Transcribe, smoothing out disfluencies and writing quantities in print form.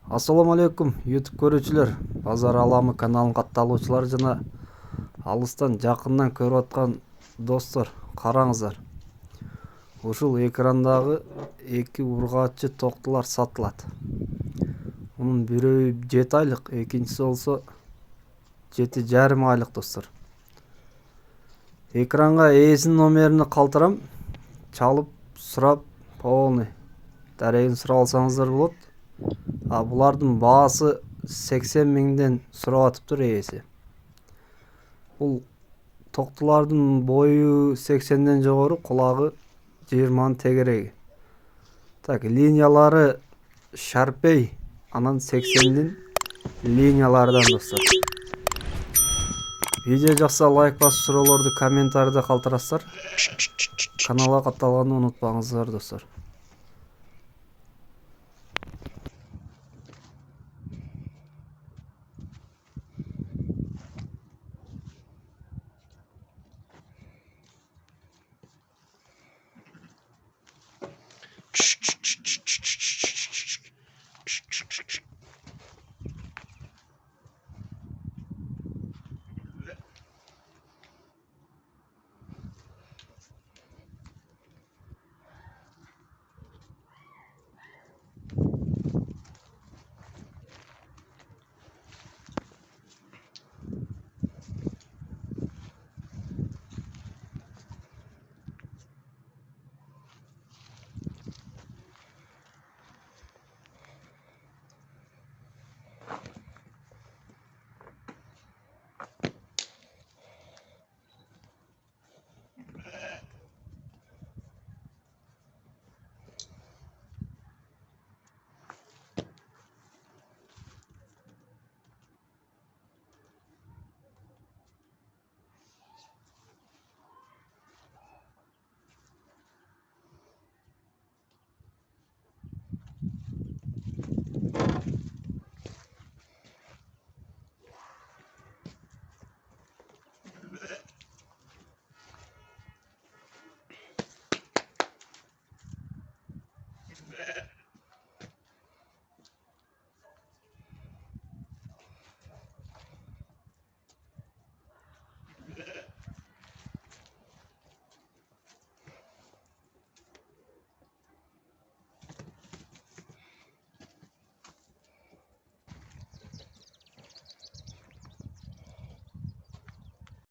Assalamu алейкум YouTube көрүүчүлөр, Базар Аламы каналын катталуучулар жана алыстан жакындан көрүп аткан достор, караңыздар. Ушул экрандагы эки ургааччы токтулар сатылат. Мунун бирөө 7 айлык, экинчиси болсо 7,5 айлык достор. Экранга ээсинин номерин калтырам, чалып сурап полный дарегин сурап алсаңыздар болот. Булардын баасы 80 миңден сурап атыптыр ээси. Бул токтулардын бою 80ден жогору, кулагы 20нын тегереги. Так, линиялары Sharpey, анан 80дин линиялардан достор. Видео жакса лайк басып, суроолорду комментарийде калтырасыздар. Каналга катталганды унутпаңыздар достор.